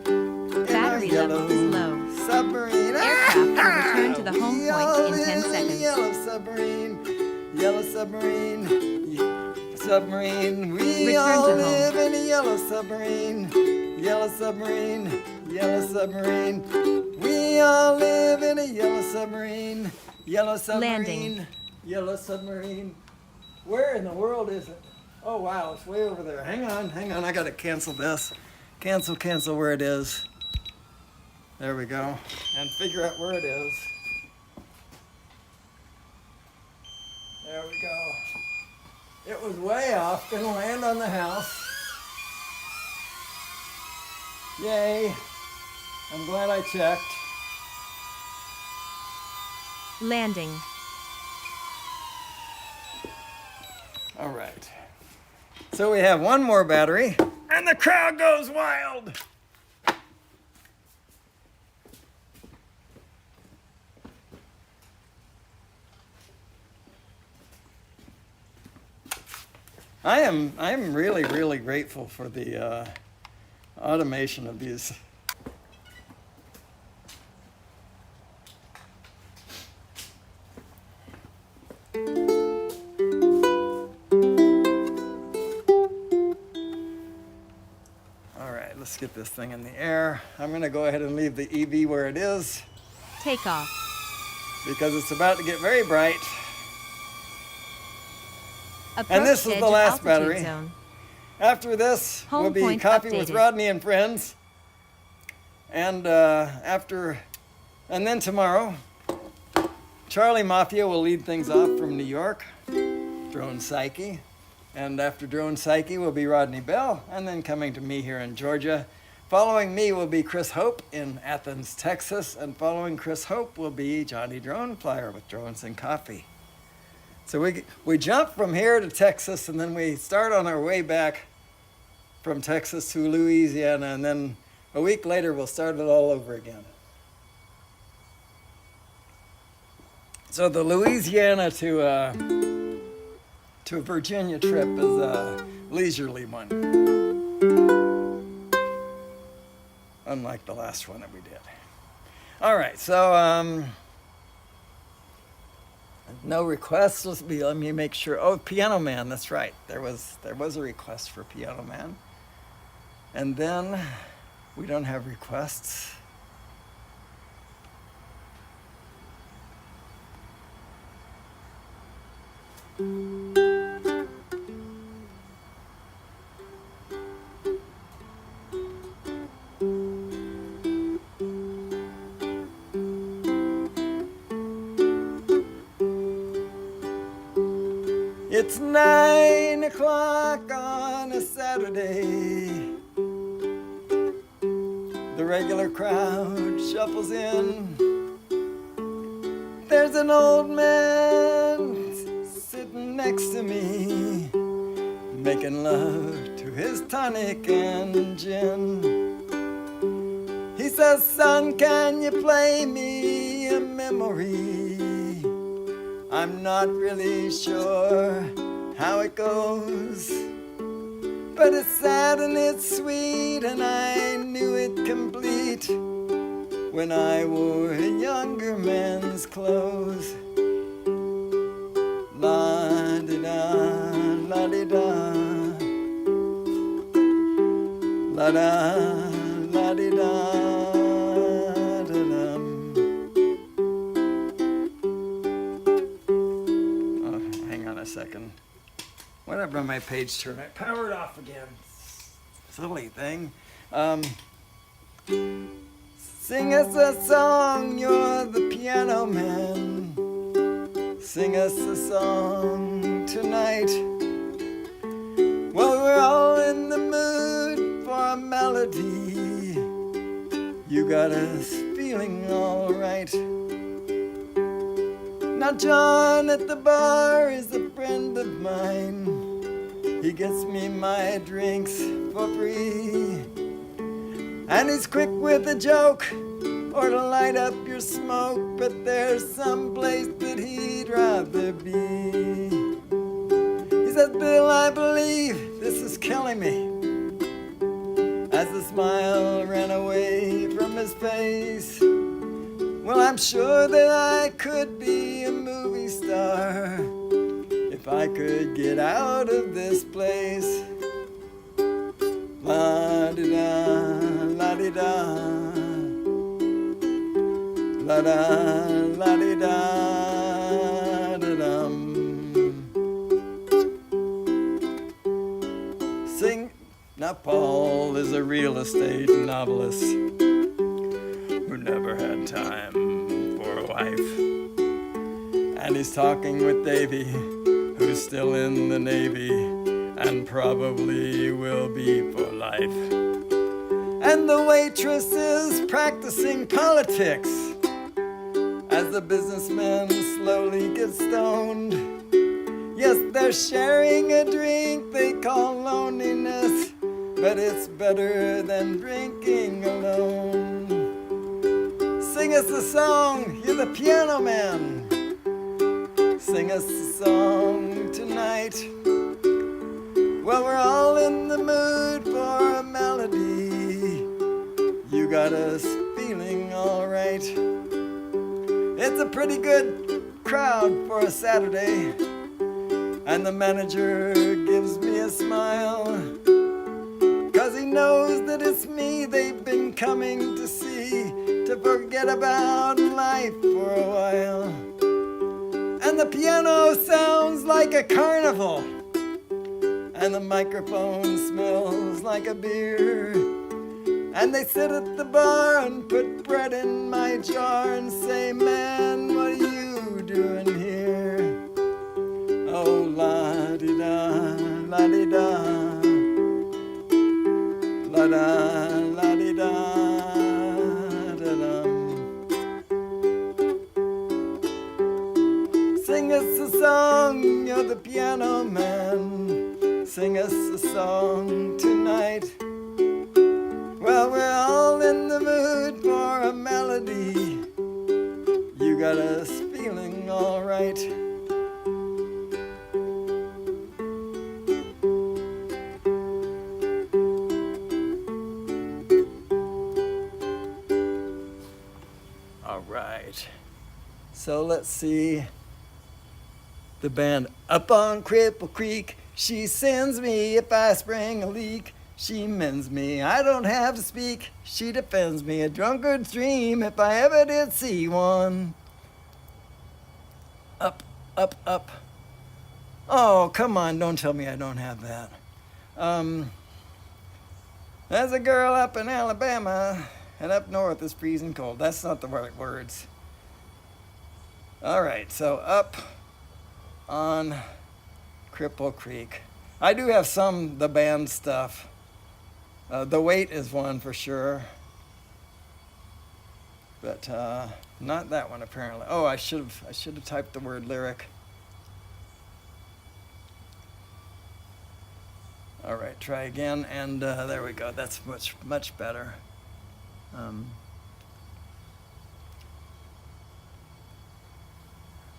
Battery level is low. Submarine. Aircraft will return to the home point in 10 seconds. Yellow submarine, yellow submarine, submarine. We Return all to live home. in a yellow submarine, yellow submarine, yellow submarine. We all live in a yellow submarine, yellow submarine, Landing. yellow submarine. Where in the world is it? Oh wow, it's way over there. Hang on, I gotta cancel this. Cancel where it is. There we go. And figure out where it is. There we go. It was way off, gonna land on the house. Yay. I'm glad I checked. Landing. All right. So we have one more battery, and the crowd goes wild. I am really grateful for the automation of these. All right, let's get this thing in the air. I'm gonna go ahead and leave the EV where it is Take off. because it's about to get very bright. Approach this is edge the of last altitude battery. Zone. After this will Home be point Coffee with updated. Rodney and Friends. And then tomorrow, Charlie Mafia will lead things off from New York. Drone Psyche. And after Drone Psyche will be Rodney Bell, and then coming to me here in Georgia. Following me will be Chris Hope in Athens, Texas, and following Chris Hope will be Johnny Drone Flyer with Drones and Coffee. So we jump from here to Texas, and then we start on our way back from Texas to Louisiana, and then a week later we'll start it all over again. So the Louisiana to Virginia trip is a leisurely one, unlike the last one that we did. All right, so no requests. Let me make sure. Oh, Piano Man, that's right. There was a request for Piano Man. And then we don't have requests. It's 9 o'clock on a Saturday. The regular crowd shuffles in. There's an old man sitting next to me, making love to his tonic and gin. He says, "Son, can you play me a memory? I'm not really sure how it goes, but it's sad and it's sweet, and I knew it complete when I wore a younger man's clothes. La-di-da, la-di-da, la-da, la-di-da. Second. Whatever, my page turned. I powered off again. Silly thing. Sing us a song, you're the piano man. Sing us a song tonight. Well, we're all in the mood for a melody. You got us feeling all right. Now John at the bar is a friend of mine. He gets me my drinks for free, and he's quick with a joke or to light up your smoke, but there's some place that he'd rather be. He says, "Bill, I believe this is killing me," as the smile ran away from his face. Well, I'm sure that I could be a movie star if I could get out of this place. La-di-da, la-di-da, la-da, la-di-da, da-dum. Sing. Now Paul is a real estate novelist who never had time for a wife. And he's talking with Davy, who's still in the Navy and probably will be for life. And the waitress is practicing politics as the businessmen slowly get stoned. Yes, they're sharing a drink they call loneliness, but it's better than drinking alone. Sing us a song, you're the piano man. Sing us a song tonight. Well, we're all in the mood for a melody. You got us feeling all right. It's a pretty good crowd for a Saturday, and the manager gives me a smile, 'cause he knows that it's me they've been coming to see, to forget about life for a while. And the piano sounds like a carnival, and the microphone smells like a beer. And they sit at the bar and put bread in my jar and say, "Man, what are you doing here?" Oh, la-di-da, la-di-da, la-da, la-di-da, da-dum. Sing us a song, you're the piano man. Sing us a song tonight. Well, we're all in the mood for a melody. You got us feeling all right. All right. So let's see. The band up on Cripple Creek. She sends me if I spring a leak. She mends me, I don't have to speak. She defends me, a drunkard's dream if I ever did see one. Up, up, up. Oh, come on, don't tell me I don't have that. There's a girl up in Alabama, and up north is freezing cold. That's not the right words. All right, so up on Cripple Creek. I do have some the band stuff. The Weight is one for sure, but not that one apparently. Oh, I should have typed the word lyric. All right, try again, and there we go. That's much better.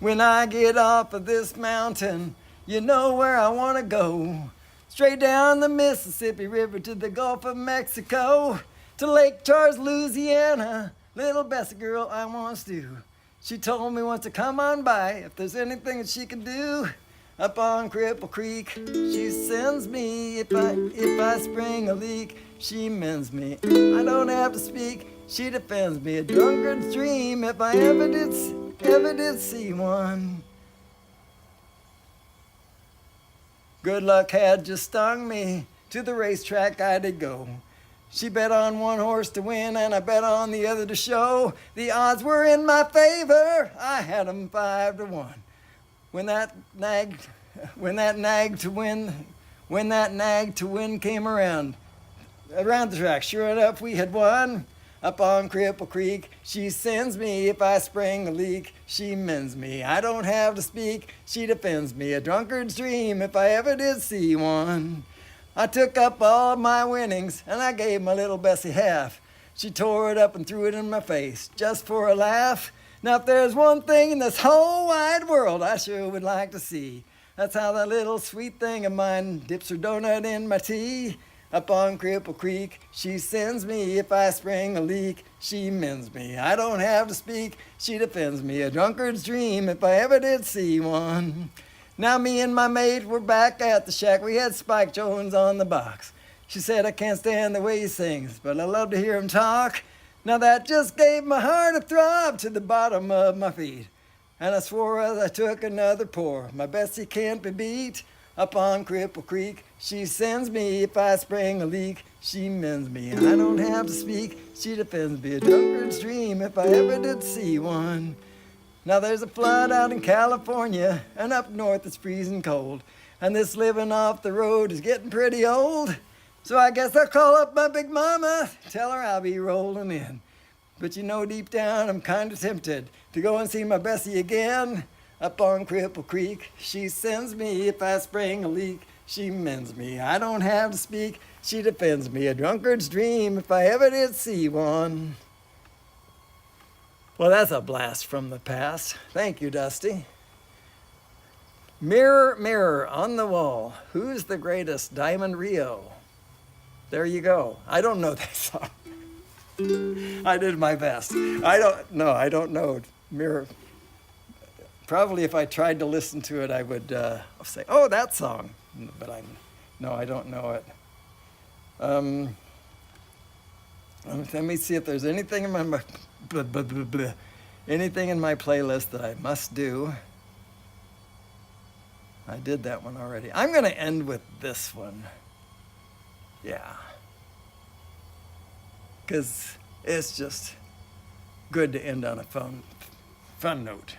When I get off of this mountain, you know where I want to go. Straight down the Mississippi River to the Gulf of Mexico, to Lake Charles, Louisiana. Little Bessie girl I once knew. She told me once to come on by if there's anything that she can do. Up on Cripple Creek, she sends me if I spring a leak. She mends me, I don't have to speak. She defends me, a drunkard's dream if I ever did see one. Good luck had just stung me. To the racetrack I did go. She bet on one horse to win and I bet on the other to show. The odds were in my favor. I had 'em 5-1. When that nag to win came around the track, sure enough we had won. Up on Cripple Creek, she sends me if I spring a leak. She mends me, I don't have to speak. She defends me, a drunkard's dream if I ever did see one. I took up all my winnings and I gave my little Bessie half. She tore it up and threw it in my face just for a laugh. Now if there's one thing in this whole wide world I sure would like to see, that's how that little sweet thing of mine dips her donut in my tea. Up on Cripple Creek, she sends me if I spring a leak. She mends me, I don't have to speak. She defends me, a drunkard's dream if I ever did see one. Now me and my mate were back at the shack. We had Spike Jones on the box. She said, I can't stand the way he sings, but I love to hear him talk. Now that just gave my heart a throb to the bottom of my feet. And I swore as I took another pour, my Bessie can't be beat. Up on Cripple Creek, she sends me if I spring a leak. She mends me, I don't have to speak. She defends me, a drunkard's dream if I ever did see one. Now there's a flood out in California, and up north it's freezing cold. And this living off the road is getting pretty old. So I guess I'll call up my big mama, tell her I'll be rolling in. But you know deep down I'm kind of tempted to go and see my Bessie again. Up on Cripple Creek, she sends me if I spring a leak. She mends me, I don't have to speak. She defends me, a drunkard's dream if I ever did see one. Well, that's a blast from the past. Thank you, Dusty. Mirror, mirror on the wall, who's the greatest? Diamond Rio. There you go. I don't know that song. I did my best. I don't know. Mirror. Probably if I tried to listen to it, I would say, oh, that song. But I don't know it. Let me see if there's anything in my anything in my playlist that I must do. I did that one already. I'm going to end with this one. Yeah. Because it's just good to end on a fun note.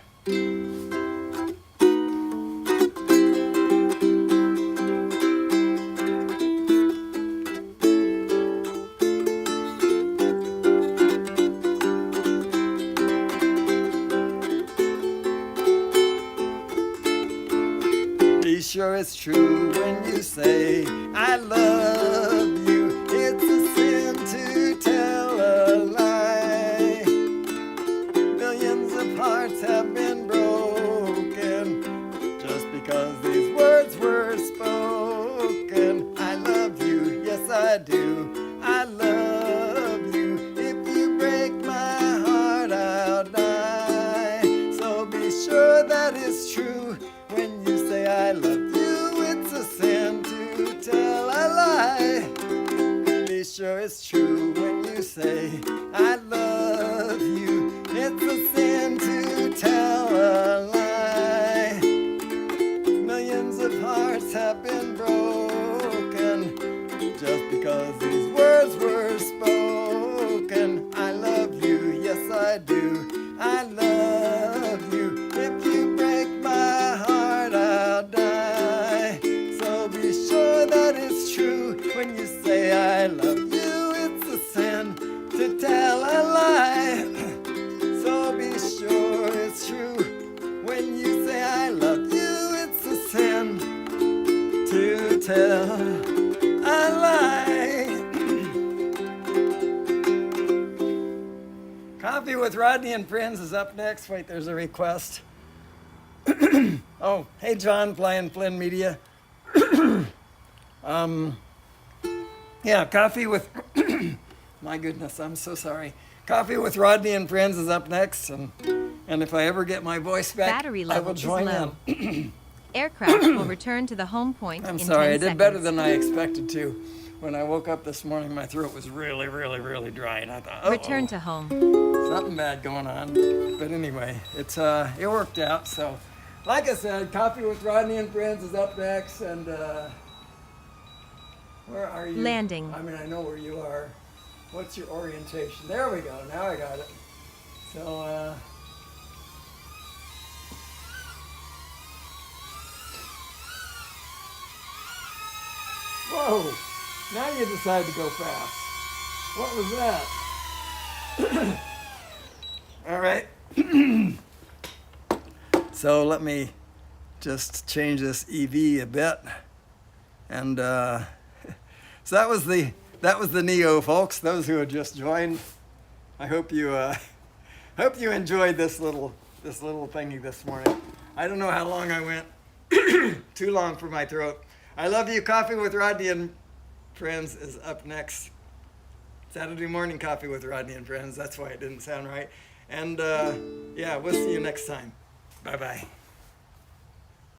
sure it's true when you say I love you. It's a sin to tell a lie. Millions of hearts have been broken just because these words were spoken. I love you, yes I do. I love you. If you break my heart, I'll die. So be sure that it's true when you say I love you. It's a sin to tell a lie. Be sure it's true when you say I love you. It's a sin to tell a lie. Millions of hearts have been broken just because these words were spoken. I love you, yes I do. I love you. If you break my heart, I'll die. So be sure that it's true when you say I love you. It's a sin to tell a lie. So be sure it's true when you say I love you. It's a sin to tell a lie. Coffee with Rodney and Friends is up next. Wait, there's a request. Oh, hey John, playing Flynn Media. Yeah, coffee with, my goodness, I'm so sorry. Coffee with Rodney and Friends is up next, and if I ever get my voice back, Battery I level will is join low. in. Aircraft will return to the home point I'm in sorry, 10 I did seconds. better than I expected to. When I woke up this morning, my throat was really, really, really dry, and I thought, oh, Return to home. something bad going on. But anyway, it worked out. So, like I said, Coffee with Rodney and Friends is up next, and where are you? Landing. I mean, I know where you are. What's your orientation? There we go. Now I got it. So, whoa! Now you decide to go fast. What was that? All right. So let me just change this EV a bit, and so that was the Neo, folks. Those who had just joined, I hope you enjoyed this little thingy this morning. I don't know how long I went. Too long for my throat. I love you. Coffee with Rodney and Friends is up next. Saturday morning Coffee with Rodney and Friends. That's why it didn't sound right. And yeah, we'll see you next time. Bye-bye.